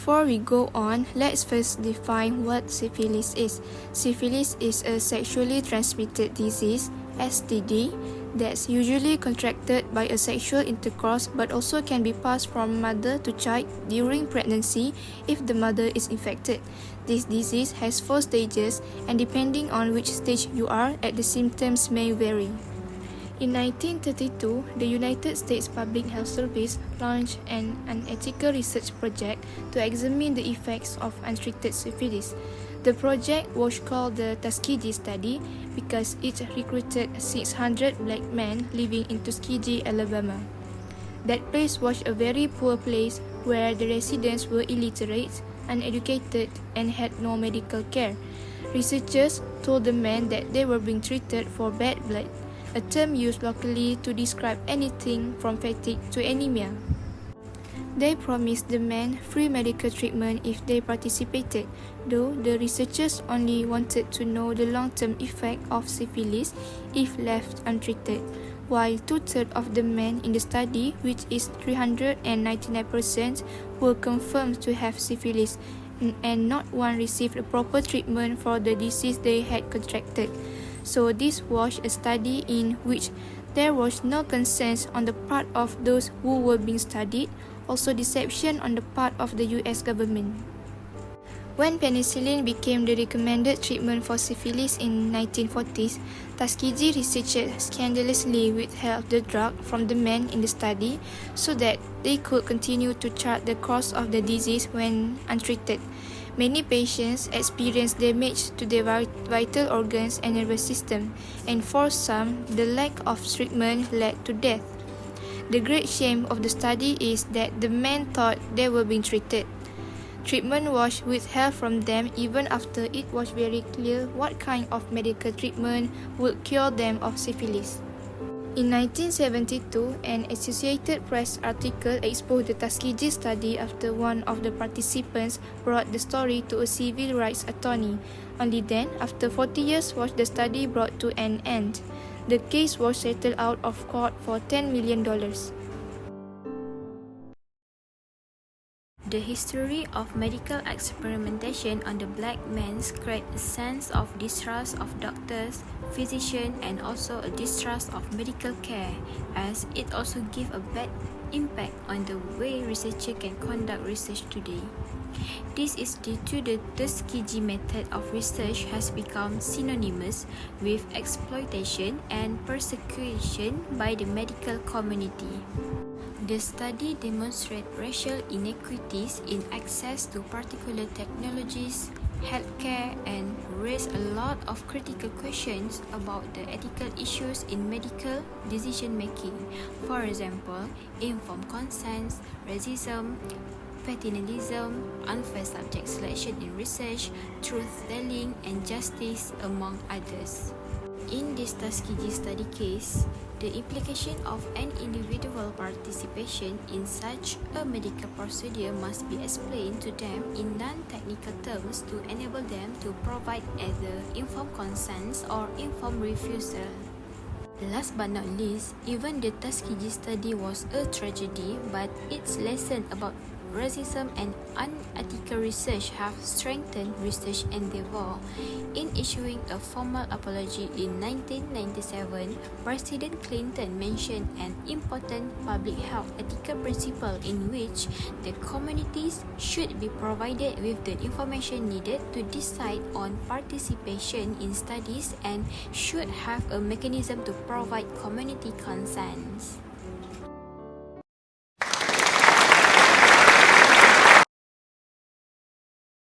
Before we go on, let's first define what syphilis is. Syphilis is a sexually transmitted disease, STD, that's usually contracted by a sexual intercourse but also can be passed from mother to child during pregnancy if the mother is infected. This disease has 4 stages, and depending on which stage you are at, the symptoms may vary. In 1932, the United States Public Health Service launched an unethical research project to examine the effects of untreated syphilis. The project was called the Tuskegee study because it recruited 600 black men living in Tuskegee, Alabama. That place was a very poor place where the residents were illiterate, uneducated, and had no medical care. Researchers told the men that they were being treated for bad blood, a term used locally to describe anything from fatigue to anemia. They promised the men free medical treatment if they participated, though the researchers only wanted to know the long-term effect of syphilis if left untreated, while 2/3 of the men in the study, which is 399%, were confirmed to have syphilis, and not one received a proper treatment for the disease they had contracted. So this was a study in which there was no consent on the part of those who were being studied, also deception on the part of the US government. When penicillin became the recommended treatment for syphilis in 1940s, Tuskegee researchers scandalously withheld the drug from the men in the study so that they could continue to chart the course of the disease when untreated. Many patients experienced damage to their vital organs and nervous system, and for some, the lack of treatment led to death. The great shame of the study is that the men thought they were being treated. Treatment was withheld from them even after it was very clear what kind of medical treatment would cure them of syphilis. In 1972, an Associated Press article exposed the Tuskegee study after one of the participants brought the story to a civil rights attorney. Only then, after 40 years, was the study brought to an end. The case was settled out of court for $10 million. The history of medical experimentation on the black men created a sense of distrust of doctors, physicians, and also a distrust of medical care, as it also gives a bad impact on the way researchers can conduct research today. This is due to the Tuskegee method of research has become synonymous with exploitation and persecution by the medical community. The study demonstrates racial inequities in access to particular technologies, healthcare, and raised a lot of critical questions about the ethical issues in medical decision-making. For example, informed consent, racism, paternalism, unfair subject selection in research, truth-telling, and justice, among others. In this Tuskegee study case, the implication of an individual participation in such a medical procedure must be explained to them in non-technical terms to enable them to provide either informed consent or informed refusal. Last but not least, even the Tuskegee study was a tragedy, but its lesson about racism and unethical research have strengthened research endeavor. In issuing a formal apology in 1997, President Clinton mentioned an important public health ethical principle in which the communities should be provided with the information needed to decide on participation in studies and should have a mechanism to provide community consent.